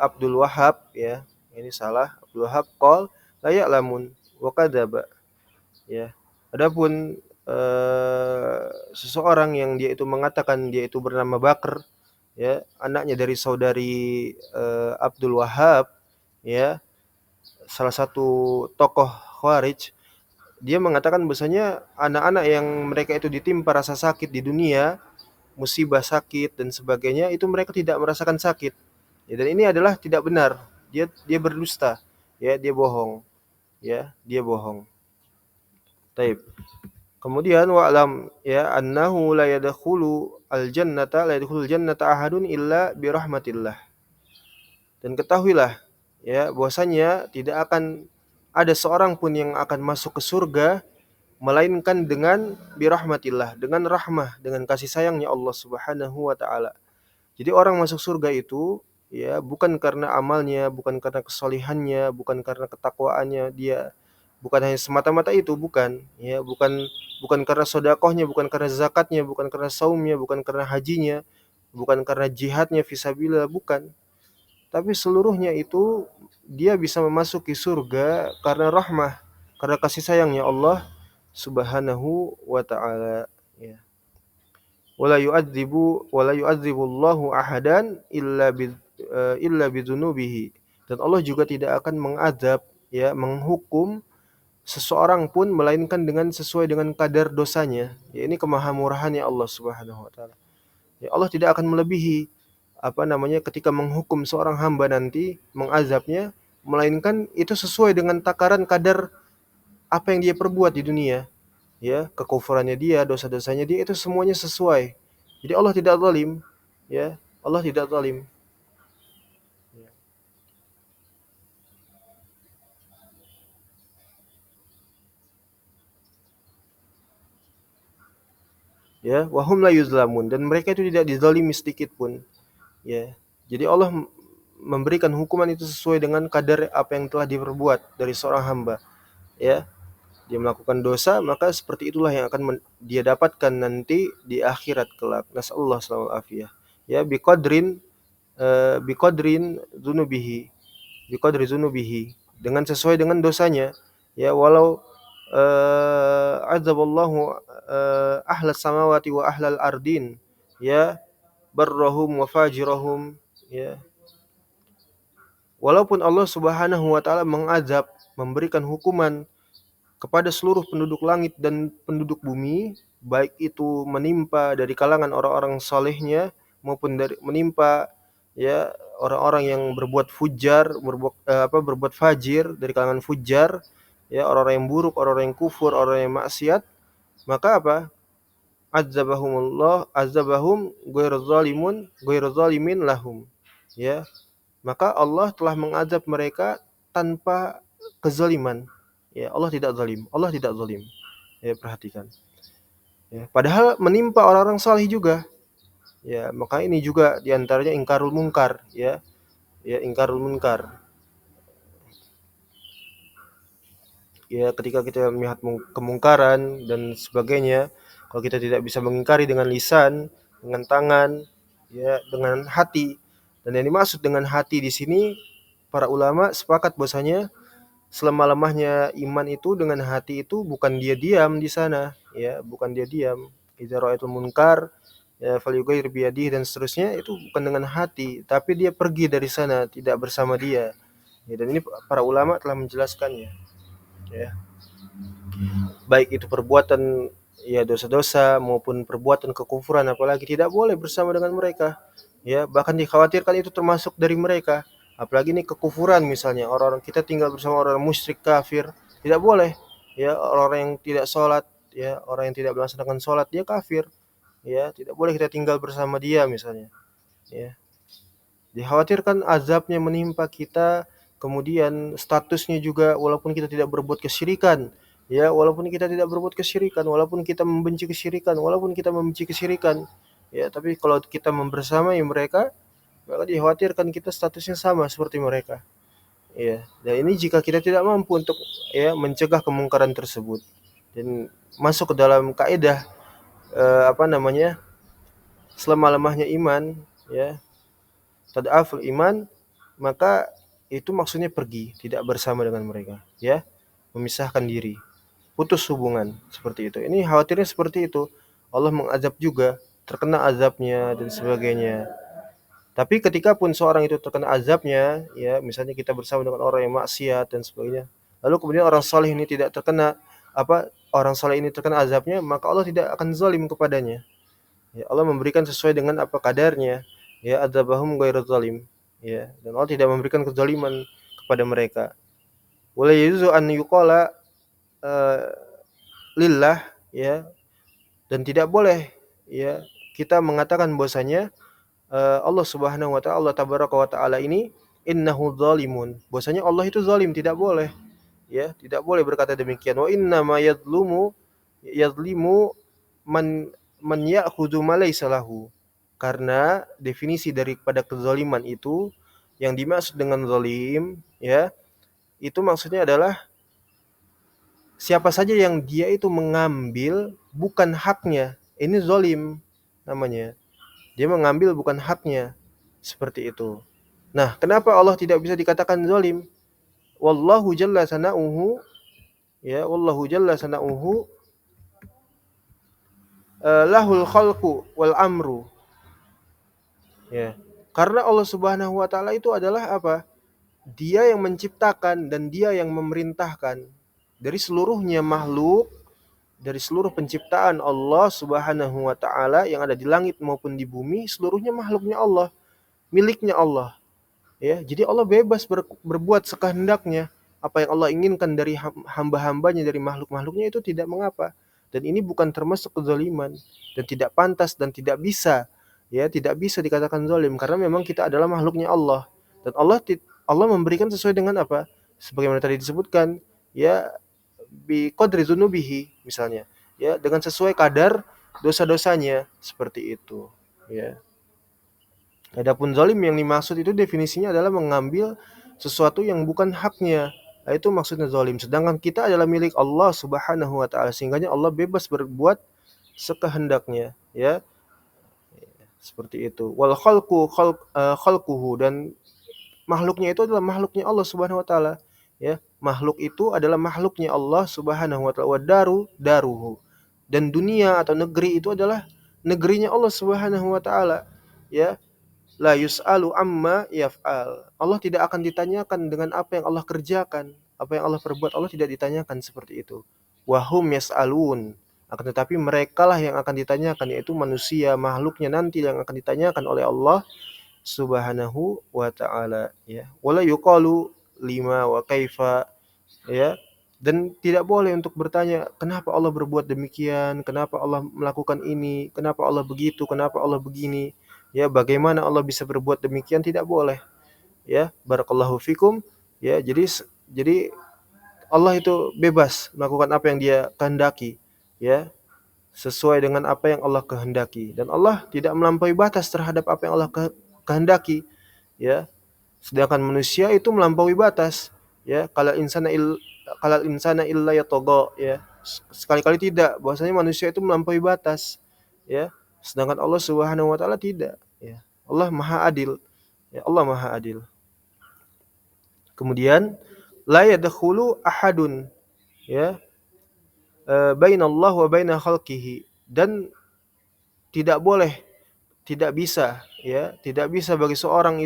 Abdul Wahab, ya, ini salah, Abdul Wahab qol la ya'lamun wa kadzaba, ya. Adapun seseorang yang dia itu mengatakan dia itu bernama Bakr, ya, anaknya dari saudari Abdul Wahab, ya, salah satu tokoh Khawarij, dia mengatakan bahwasanya anak-anak yang mereka itu ditimpa rasa sakit di dunia, musibah sakit dan sebagainya, itu mereka tidak merasakan sakit. Ya, dan ini adalah tidak benar. Dia berdusta, ya, dia bohong, ya, dia bohong. Taib. Kemudian wa'lam, ya, annahu la yadkhulul jannata ahadun illa bi rahmatillah. Dan ketahuilah, ya, bahwasanya tidak akan ada seorang pun yang akan masuk ke surga melainkan dengan birahmatillah, dengan rahmah, dengan kasih sayangnya Allah Subhanahu wa taala. Jadi orang masuk surga itu, ya, bukan karena amalnya, bukan karena kesolihannya, bukan karena ketakwaannya dia, bukan hanya semata-mata itu, bukan, ya, bukan karena sedekahnya, bukan karena zakatnya, bukan karena saumnya, bukan karena hajinya, bukan karena jihadnya fisabilillah, bukan. Tapi seluruhnya itu dia bisa memasuki surga karena rahmah, karena kasih sayangnya Allah Subhanahu wa taala, ya. Wala yu'adzibu Allahu ahadan illa bidzunubihi. Dan Allah juga tidak akan mengadab, ya, menghukum seseorang pun melainkan dengan sesuai dengan kadar dosanya. Ya, ini kemahamurahannya Allah Subhanahu wa taala. Ya, Allah tidak akan melebihi ketika menghukum seorang hamba nanti, mengazabnya, melainkan itu sesuai dengan takaran kadar apa yang dia perbuat di dunia, ya, kekufurannya dia, dosa-dosanya dia, itu semuanya sesuai. Jadi Allah tidak zalim, ya, Allah tidak zalim. Ya, wahum la yuzlamun, dan mereka itu tidak dizalimi sedikit pun, ya. Jadi Allah memberikan hukuman itu sesuai dengan kadar apa yang telah diperbuat dari seorang hamba, ya. Dia melakukan dosa, maka seperti itulah yang akan dia dapatkan nanti di akhirat kelak. Nasallahu alaihi afiyah. Ya, biqadrin dzunubihi, biqadri dzunubihi, dengan sesuai dengan dosanya. Ya, walau azaballahu ahlas samawati wa ahlal ardin, ya, barrahum wa fajirahum, ya. Walaupun Allah Subhanahu wa taala mengazab, memberikan hukuman kepada seluruh penduduk langit dan penduduk bumi, baik itu menimpa dari kalangan orang-orang salehnya maupun dari menimpa, ya, orang-orang yang berbuat berbuat fajir dari kalangan fujar, ya, orang-orang yang buruk, orang-orang yang kufur, orang yang maksiat, maka apa? Azabahum ghairu zalimin lahum. ya, maka Allah telah mengazab mereka tanpa kezaliman. Ya, Allah tidak zalim. Allah tidak zalim. Ya, perhatikan. Ya, padahal menimpa orang-orang saleh juga. Ya, maka ini juga diantaranya ingkarul munkar, ya, ya ingkarul munkar. Ya, ketika kita melihat kemungkaran dan sebagainya, kalau kita tidak bisa mengingkari dengan lisan, dengan tangan, ya, dengan hati. Dan yang dimaksud dengan hati di sini, para ulama sepakat bahwasanya selama-lamanya iman itu dengan hati itu bukan dia diam di sana, ya, bukan dia diam. Idza ra'aitul munkar ya falyughayyir biyadihi dan seterusnya, itu bukan dengan hati, tapi dia pergi dari sana, tidak bersama dia. Ya, dan ini para ulama telah menjelaskannya, ya. Baik itu perbuatan ya dosa-dosa maupun perbuatan kekufuran, apalagi tidak boleh bersama dengan mereka. Ya, bahkan dikhawatirkan itu termasuk dari mereka. Apalagi ini kekufuran, misalnya orang-orang kita tinggal bersama orang musyrik kafir, tidak boleh. Ya, orang-orang yang tidak sholat, ya, orang yang tidak melaksanakan sholat dia kafir. Ya, tidak boleh kita tinggal bersama dia misalnya. Ya, dikhawatirkan azabnya menimpa kita, kemudian statusnya juga walaupun kita tidak berbuat kesyirikan, ya, walaupun kita tidak berbuat kesyirikan, walaupun kita membenci kesyirikan, walaupun kita membenci kesyirikan, ya, tapi kalau kita membersamai mereka, maka dikhawatirkan kita statusnya sama seperti mereka. Ya, dan ini jika kita tidak mampu untuk ya mencegah kemungkaran tersebut dan masuk ke dalam kaidah apa namanya selama-lamanya iman, ya, tad'aful iman, maka itu maksudnya pergi, tidak bersama dengan mereka, ya, memisahkan diri, putus hubungan, seperti itu. Ini khawatirnya seperti itu. Allah mengazab juga, terkena azabnya dan sebagainya. Tapi ketika pun seorang itu terkena azabnya, ya, misalnya kita bersama dengan orang yang maksiat dan sebagainya, lalu kemudian orang saleh ini tidak terkena orang saleh ini terkena azabnya, maka Allah tidak akan zalim kepadanya. Ya, Allah memberikan sesuai dengan apa kadarnya. Ya, adzabahum ghairu zalim. Ya, dan Allah tidak memberikan kezaliman kepada mereka. Wala yuzu an yuqala uh, lillah, ya, dan tidak boleh, ya, kita mengatakan bahwasanya Allah Subhanahu wa taala, Allah tabaraka wa taala ini innahu zalimun. Bahwasanya Allah itu zalim, tidak boleh. Ya, tidak boleh berkata demikian. Wa inna ma yadlimu man ya'khudhu ma laysa lahu. Karena definisi daripada kezaliman itu, yang dimaksud dengan zalim, ya, itu maksudnya adalah siapa saja yang dia itu mengambil bukan haknya. Ini zalim namanya. Dia mengambil bukan haknya. Seperti itu. Nah, kenapa Allah tidak bisa dikatakan zalim? Wallahu jalla sana'uhu, ya, wallahu jalla sana'uhu lahul khalqu wal amru, ya, karena Allah Subhanahu wa taala itu adalah apa? Dia yang menciptakan dan dia yang memerintahkan dari seluruhnya makhluk, dari seluruh penciptaan Allah Subhanahu wa taala yang ada di langit maupun di bumi, seluruhnya makhluknya Allah, miliknya Allah. Ya, jadi Allah bebas berbuat sekehendaknya. Apa yang Allah inginkan dari hamba-hambanya, dari makhluk-makhluknya, itu tidak mengapa. Dan ini bukan termasuk kezaliman dan tidak pantas dan tidak bisa, ya, tidak bisa dikatakan zalim karena memang kita adalah makhluknya Allah. Dan Allah memberikan sesuai dengan apa? Sebagaimana tadi disebutkan, ya, bi qadri dzunubihi misalnya. Ya, dengan sesuai kadar dosa-dosanya, seperti itu, ya. Adapun zalim yang dimaksud itu definisinya adalah mengambil sesuatu yang bukan haknya. Nah, itu maksudnya zalim. Sedangkan kita adalah milik Allah Subhanahu wa taala, sehingga Allah bebas berbuat sekehendaknya, ya. Seperti itu. Wal khalquhu, dan makhluknya itu adalah makhluknya Allah Subhanahu wa taala, ya. Makhluk itu adalah makhluknya Allah Subhanahu wa taala. Wa daruhu. Dan dunia atau negeri itu adalah negerinya Allah Subhanahu wa taala, ya. La yus'alu amma yaf'al. Allah tidak akan ditanyakan dengan apa yang Allah kerjakan, apa yang Allah perbuat, Allah tidak ditanyakan seperti itu. Wahum yas'alun. Akan tetapi merekalah yang akan ditanyakan, yaitu manusia, makhluknya nanti yang akan ditanyakan oleh Allah Subhanahu wa taala, ya. Wala yuqalu lima wa kaifa, ya. Dan tidak boleh untuk bertanya kenapa Allah berbuat demikian, kenapa Allah melakukan ini, kenapa Allah begitu, kenapa Allah begini. Ya, bagaimana Allah bisa berbuat demikian? Tidak boleh. Ya, barakallahu fikum. Ya, jadi Allah itu bebas melakukan apa yang Dia kehendaki, ya, sesuai dengan apa yang Allah kehendaki, dan Allah tidak melampaui batas terhadap apa yang Allah kehendaki, ya. Sedangkan manusia itu melampaui batas, ya. Kalau insana illa yatagha, ya. Sekali-kali tidak, bahwasanya manusia itu melampaui batas, ya. Sedangkan Allah Subhanahu wa taala tidak, ya. Allah Maha Adil, ya. Allah Maha Adil. Kemudian la yadkhulu ahadun, ya, bainallah wa baina khalqihi, dan tidak boleh, tidak bisa, ya, tidak bisa bagi seorang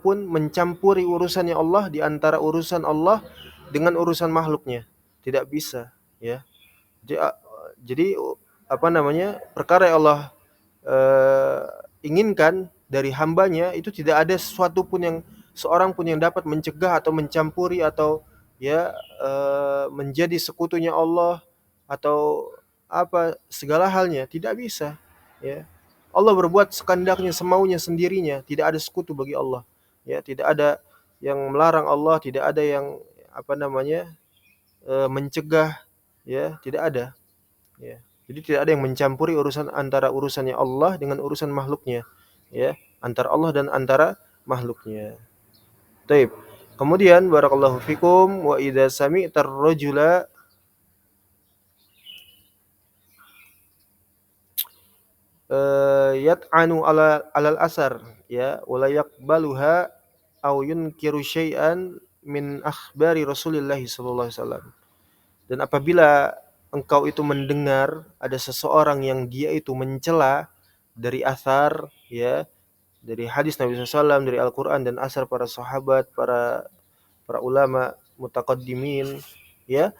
pun mencampuri urusannya Allah di antara urusan Allah dengan urusan makhluknya. Tidak bisa, ya. Jadi, apa namanya? Perkara yang Allah eh, inginkan dari hambanya itu tidak ada sesuatu pun yang seorang pun yang dapat mencegah atau mencampuri atau, ya, menjadi sekutunya Allah atau apa segala halnya, tidak bisa, ya. Allah berbuat sekandaknya, semaunya, sendirinya, tidak ada sekutu bagi Allah, ya. Tidak ada yang melarang Allah, tidak ada yang apa namanya, mencegah, ya, tidak ada, ya. Jadi tidak ada yang mencampuri urusan antara urusannya Allah dengan urusan makhluknya, ya, antara Allah dan antara makhluknya. Taib. Kemudian barakallahu fikum, wa idza sami'tar rajula yat'anu alal asar, ya, wala yaqbaluha aw yunkiru syai'an min akhbari Rasulillah sallallahu alaihi wasallam. Dan apabila engkau itu mendengar ada seseorang yang dia itu mencela dari asar, ya, dari hadis Nabi SAW, dari Al-Quran dan asar para sahabat, para ulama mutaqaddimin, ya,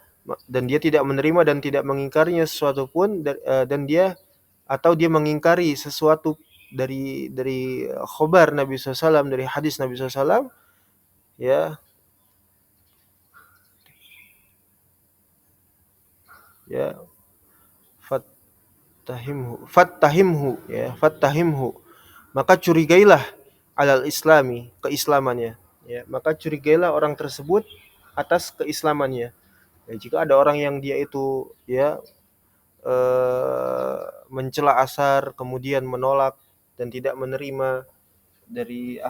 dan dia tidak menerima dan tidak mengingkarinya sesuatu pun, dan dia mengingkari sesuatu dari khobar Nabi SAW, dari hadis Nabi SAW, ya, ya, fattahimhu, maka curigailah alal islami, keislamannya, ya, maka curigailah orang tersebut atas keislamannya. Ya, jika ada orang yang dia itu, ya, mencela asar kemudian menolak dan tidak menerima dari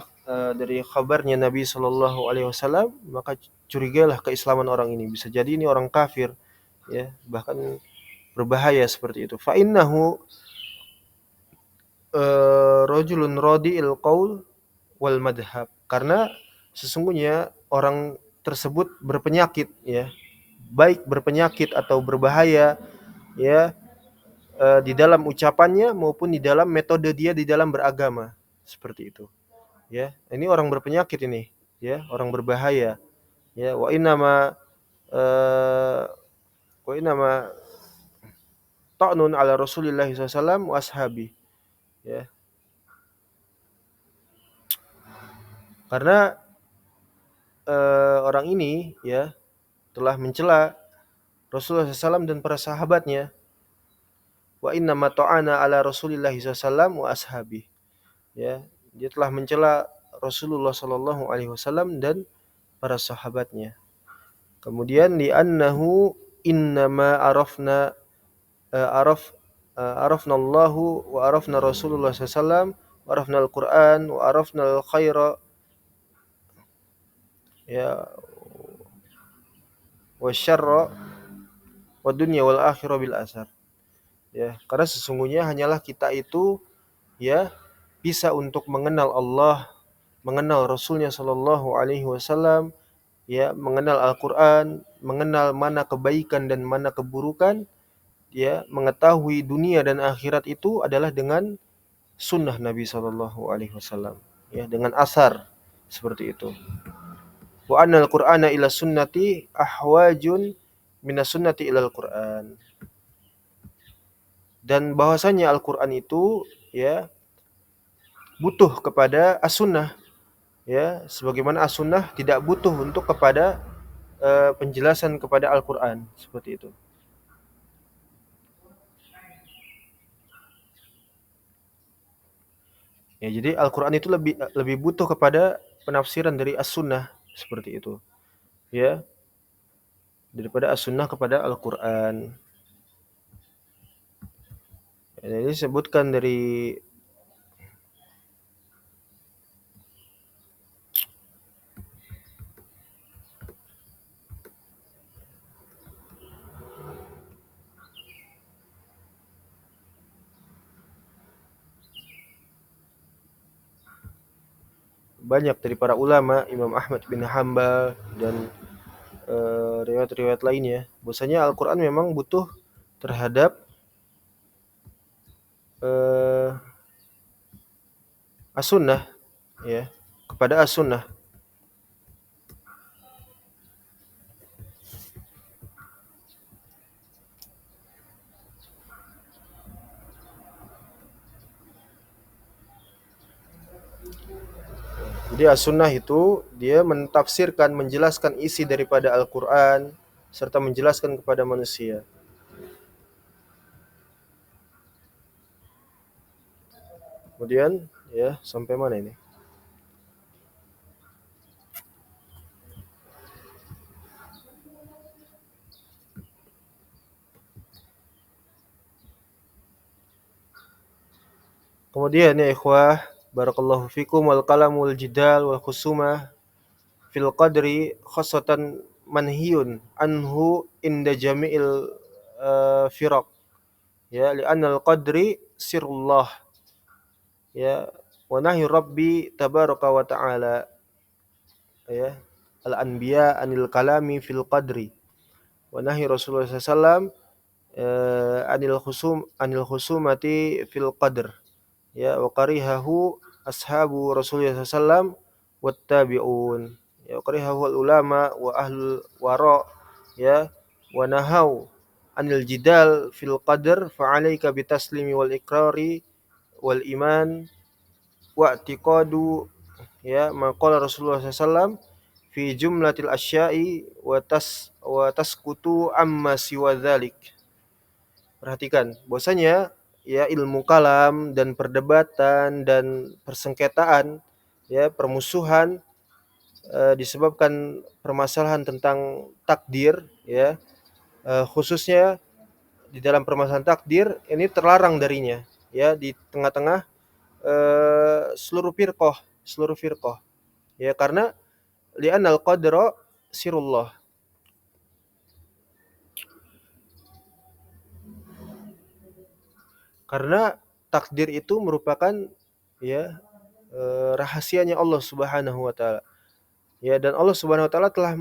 kabarnya Nabi Shallallahu Alaihi Wasallam, maka curigailah keislaman orang ini, bisa jadi ini orang kafir, ya, bahkan berbahaya seperti itu. Fa innahu rajulun radi'il qaul wal madhab, karena sesungguhnya orang tersebut berpenyakit, ya, baik berpenyakit atau berbahaya, ya, di dalam ucapannya maupun di dalam metode dia di dalam beragama, seperti itu, ya. Ini orang berpenyakit ini, ya, orang berbahaya, ya. Eh, wa inama ta'nun ala Rasulillah SAW wa ashabi, ya, karena orang ini, ya, telah mencela Rasulullah SAW dan para sahabatnya. Wa inna ma ta'ana ala Rasulillah SAW wa ashabi, ya, dia telah mencela Rasulullah sallallahu alaihi wasallam dan para sahabatnya. Kemudian di annahu innama arafna arafna Allahu wa arafna Rasulullah sallallahu alaihi wasallam wa arafna al-Qur'an wa arafna al-khaira, ya, wa syarra wa dunya wal akhirah bil asar, ya, karena sesungguhnya hanyalah kita itu, ya, bisa untuk mengenal Allah, mengenal Rasulnya Shallallahu Alaihi Wasallam, ya, mengenal Al-Quran, mengenal mana kebaikan dan mana keburukan, ya, mengetahui dunia dan akhirat itu adalah dengan sunnah Nabi Shallallahu Alaihi Wasallam, ya, dengan asar, seperti itu. Wa anal Qur'ana ila sunnati ahwajun minas sunnati ilal Qur'an, dan bahwasanya Al-Quran itu, ya, butuh kepada as-sunnah, ya, sebagaimana as-sunnah tidak butuh untuk kepada penjelasan kepada Al-Quran, seperti itu. Ya, jadi Al-Qur'an itu lebih lebih butuh kepada penafsiran dari As-Sunnah seperti itu, ya, daripada As-Sunnah kepada Al-Qur'an. Ya, ini disebutkan dari banyak dari para ulama, Imam Ahmad bin Hambal dan riwayat-riwayat lainnya, bahwasanya Al-Qur'an memang butuh terhadap eh, As-Sunnah, ya, kepada As-Sunnah. Jadi As-Sunnah itu dia mentafsirkan, menjelaskan isi daripada Al-Qur'an serta menjelaskan kepada manusia. Kemudian ya, sampai mana ini? Kemudian ya ikhwah, barakallahu fikum, wal kalamul jidal wal khusumah fil qadri khassatan manhiyun anhu inda jami'il firaq, ya, li'anna al-qadri sirullah, ya, wa nahyu rabbi tabaraka wa ta'ala, ya, al-anbiya anil kalami fil qadri wa nahyu Rasulullah SAW anil khusumati fil qadr, ya, wa karihahu ashabu Rasulullah SAW wattabi'un, ya, wa karihahu al ulama wa ahlul wara, ya, wa nahau anil jidal fil qadr fa alayka bitaslimi wal ikrari wal iman wa i'tiqadu, ya, maqala Rasulullah SAW fi jumlatil asya'i wa taskutu amma siwa dzalik. Perhatikan bahwasanya ya ilmu kalam dan perdebatan dan persengketaan, ya, permusuhan disebabkan permasalahan tentang takdir, ya, khususnya di dalam permasalahan takdir ini terlarang darinya, ya, di tengah-tengah seluruh firqah, ya, karena li'anal qadra sirullah, karena takdir itu merupakan, ya, rahasianya Allah Subhanahu wa taala. Ya, dan Allah Subhanahu wa taala telah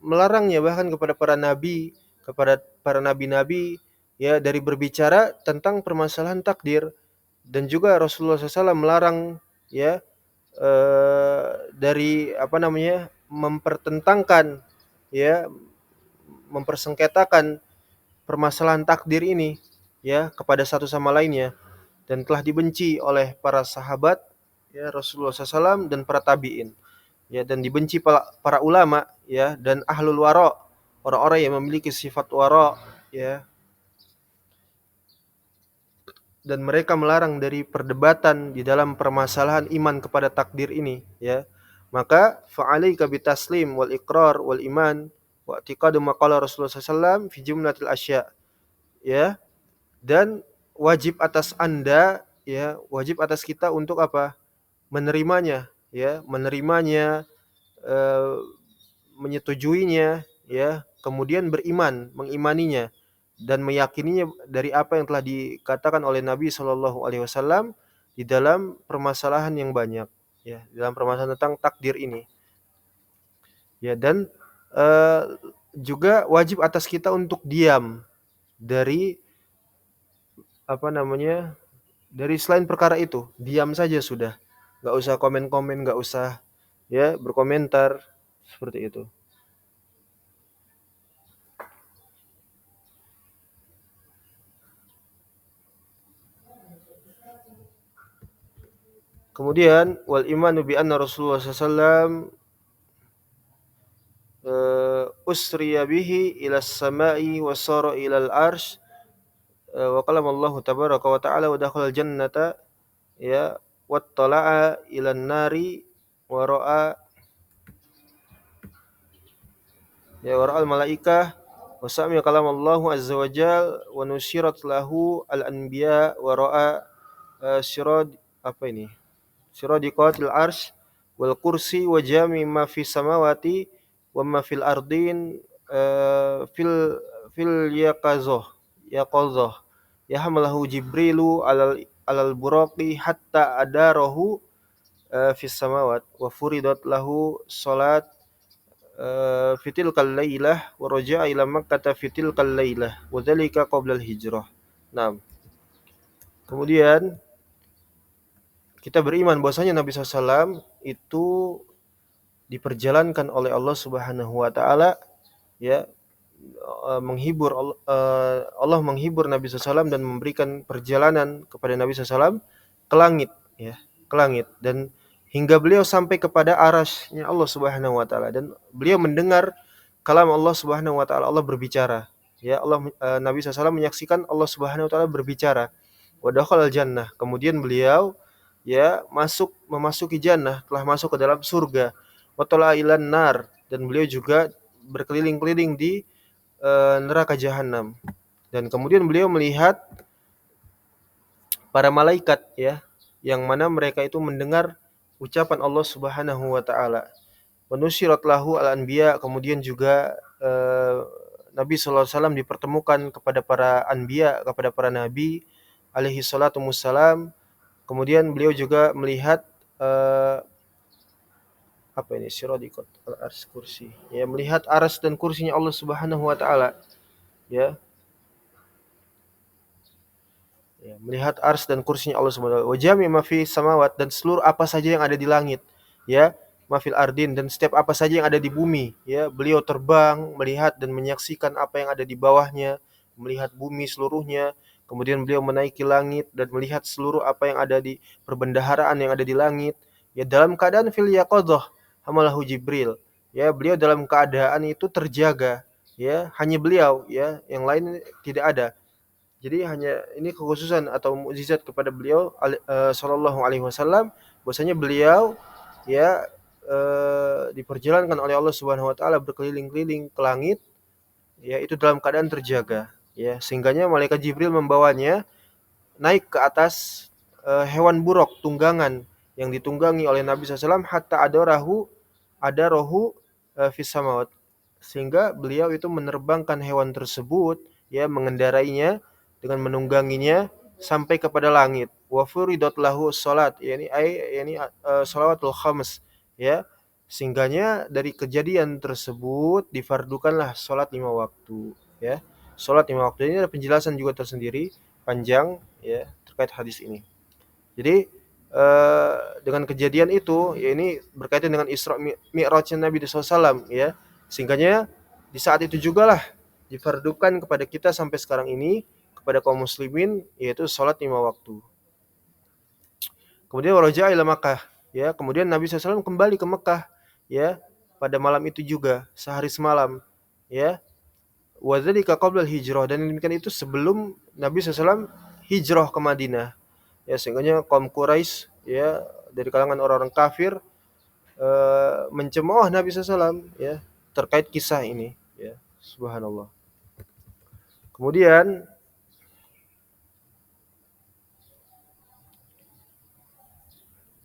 melarangnya bahkan kepada para nabi, kepada para nabi-nabi, ya, dari berbicara tentang permasalahan takdir, dan juga Rasulullah SAW melarang, ya, dari apa namanya, mempertentangkan, ya, mempersengketakan permasalahan takdir ini, ya, kepada satu sama lainnya, dan telah dibenci oleh para sahabat, ya, Rasulullah SAW dan para tabi'in, ya, dan dibenci para ulama, ya, dan ahlul wara, orang-orang yang memiliki sifat wara, ya, dan mereka melarang dari perdebatan di dalam permasalahan iman kepada takdir ini, ya. Maka fa'alaika bitaslim wal iqrar wal iman wa i'tiqadu ma qala Rasulullah SAW fi jumlatil asya, ya, dan wajib atas Anda, ya, wajib atas kita untuk apa? Menerimanya, ya, menerimanya, eh, menyetujuinya, ya, kemudian beriman, mengimaninya dan meyakininya dari apa yang telah dikatakan oleh Nabi Shallallahu Alaihi Wasallam di dalam permasalahan yang banyak, ya, dalam permasalahan tentang takdir ini, ya, dan eh, juga wajib atas kita untuk diam dari apa namanya, dari selain perkara itu, diam saja sudah, nggak usah komen-komen, nggak usah, ya, berkomentar seperti itu. Kemudian wal imanu bi anna Rasulullah SAW usriya bihi ila samai wa sara ila al-arsy wa kalama Allah tabaraka wa ta'ala wa dakhala al-jannata, ya, wattala'a ilan nari wa ra'a al malaikah wa sami'a kalam Allah azza wa jal wa nusyirat lahu al anbiya wa ra'a sirad siradiqatil arsh wal kursi wa jami ma fi samawati wa ma fil ardin fil yaqazah yahmalahu jibrilu alal buraqi hatta adarahu fis samawat wa furidat lahu salat fitil kal lailah wa raja'a ila makkah fitil kal lailah wa dzalika qabla al hijrah. Nah, kemudian kita beriman bahwasanya Nabi SAW itu diperjalankan oleh Allah Subhanahu wa taala, ya, Allah menghibur Nabi SAW dan memberikan perjalanan kepada Nabi SAW ke langit, ya, ke langit, dan hingga beliau sampai kepada arasy-Nya Allah Subhanahu wa taala, dan beliau mendengar kalam Allah Subhanahu wa taala, Allah berbicara, ya, Nabi SAW menyaksikan Allah Subhanahu wa taala berbicara. Wa dakhalal jannah, kemudian beliau, ya, memasuki jannah, telah masuk ke dalam surga. Wa tala'a ilan nar, dan beliau juga berkeliling-keliling di neraka jahanam. Dan kemudian beliau melihat para malaikat, ya, yang mana mereka itu mendengar ucapan Allah Subhanahu wa taala. Wa nusyirat lahu al-anbiya, kemudian juga Nabi sallallahu alaihi wasallam dipertemukan kepada para anbiya, kepada para nabi alaihi salatu wassalam. Kemudian beliau juga melihat siradiqat al-arsy kursi, ya, melihat aras dan kursinya Allah Subhanahu wa taala, ya. Ya, melihat ars dan kursinya Allah Subhanahu wa taala. Wa jami ma fi samawat, dan seluruh apa saja yang ada di langit, ya, mafil ardin, dan setiap apa saja yang ada di bumi, ya. Beliau terbang melihat dan menyaksikan apa yang ada di bawahnya, melihat bumi seluruhnya. Kemudian beliau menaiki langit dan melihat seluruh apa yang ada di perbendaharaan yang ada di langit, ya, dalam keadaan fil yaqadzah hamalahu Jibril, ya. Beliau dalam keadaan itu terjaga, ya, hanya beliau, ya, yang lain tidak ada. Jadi hanya ini kekhususan atau mukjizat kepada beliau sallallahu alaihi wasallam, bahwasanya beliau, ya, diperjalankan oleh Allah Subhanahu wa taala berkeliling-keliling ke langit, ya, itu dalam keadaan terjaga, ya, sehingganya malaikat Jibril membawanya naik ke atas hewan buruk tunggangan yang ditunggangi oleh Nabi SAW hatta ada rohu fis samawat, sehingga beliau itu menerbangkan hewan tersebut, ya, mengendarainya dengan menungganginya sampai kepada langit. Wa furidat lahu salat, yakni shalawatul khams, ya, sehingganya dari kejadian tersebut difardukanlah salat 5 waktu, ya. Salat 5 waktu ini ada penjelasan juga tersendiri panjang, ya, terkait hadis ini. Jadi dengan kejadian itu, ya, ini berkaitan dengan Isra Mi'rajnya Nabi SAW, ya, sehingganya di saat itu jugalah difardukan kepada kita sampai sekarang ini, kepada kaum muslimin, yaitu salat 5 waktu. Kemudian waraja'a ila Makkah, ya, kemudian Nabi SAW kembali ke Mekah, ya, pada malam itu juga, sehari semalam, ya. Wa dzalika qabla al-hijrah, dan demikian itu sebelum Nabi SAW hijrah ke Madinah, ya, sehingga kaum Quraisy, ya, dari kalangan orang-orang kafir mencemooh Nabi SAW, ya, terkait kisah ini, ya, subhanallah. Kemudian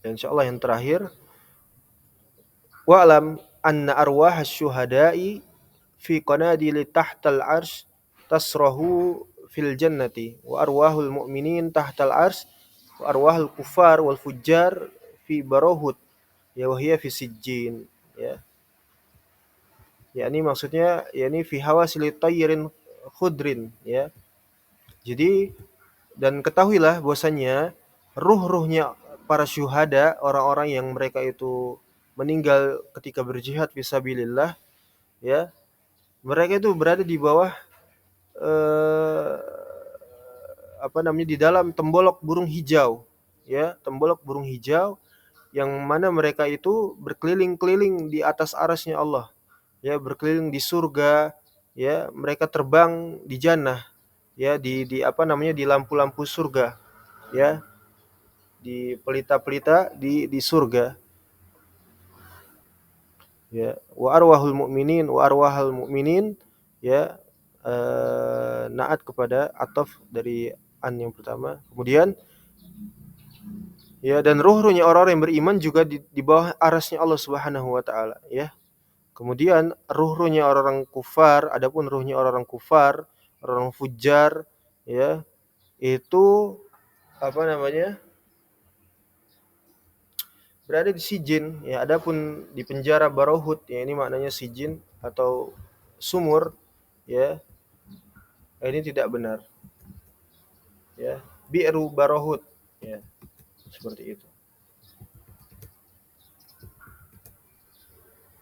insyaallah yang terakhir, wa'lam anna arwah asy-syuhada'i fi qanadili tahtal arsh tasrahu fil jannati wa arwahul mu'minin tahtal arsh wa arwahul kufar wal fujjar fi barahut, ya, wa hiya fi sijjin, ya. Yakni maksudnya, yakni fi hawasil tayrin khudrin, ya. Jadi, dan ketahuilah bahwasanya ruh-ruhnya para syuhada, orang-orang yang mereka itu meninggal ketika berjihad fisabilillah, ya, mereka itu berada di bawah di dalam tembolok burung hijau, ya, tembolok burung hijau, yang mana mereka itu berkeliling-keliling di atas arasy-Nya Allah, ya, berkeliling di surga, ya, mereka terbang di jannah, ya, di lampu-lampu surga, ya. di pelita-pelita di surga. Ya, wa arwahul mu'minin, ya, naat kepada ataf dari an yang pertama. Kemudian ya, dan ruh-ruhnya orang-orang yang beriman juga di bawah arasnya Allah Subhanahu wa taala, ya. Kemudian ruh-ruhnya orang-orang kufar, adapun ruhnya orang-orang kufar, orang fujar, ya, itu apa namanya? Berada di sijin, ya. Adapun di penjara Barahut, ya, ini maknanya sijin atau sumur, ya. Ini tidak benar, ya. Bi'ru Barahut, ya, seperti itu.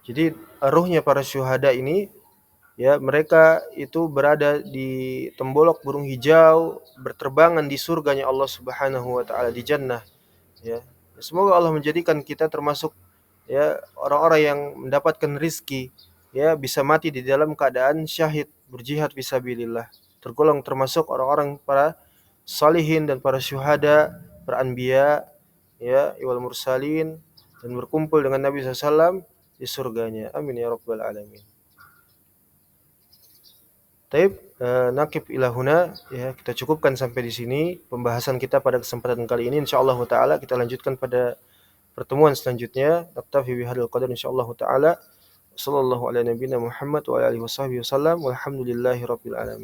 Jadi ruhnya para syuhada ini, ya, mereka itu berada di tembolok burung hijau, berterbangan di surganya Allah Subhanahu wa taala, di jannah, ya. Semoga Allah menjadikan kita termasuk, ya, orang-orang yang mendapatkan rizki, ya, bisa mati di dalam keadaan syahid, berjihad fisabilillah, tergolong termasuk orang-orang para salihin dan para syuhada, para anbiya, ya, wal mursalin, dan berkumpul dengan Nabi SAW di surganya. Amin ya rabbal alamin. Taib, nakif ilahuna, ya, kita cukupkan sampai di sini pembahasan kita pada kesempatan kali ini. Insyaallah taala kita lanjutkan pada pertemuan selanjutnya. Naktafi bihadzal qadar insyaallah taala. Sallallahu ala nabiyyina Muhammad wa ala alihi wasallam. Walhamdulillahirabbil alamin.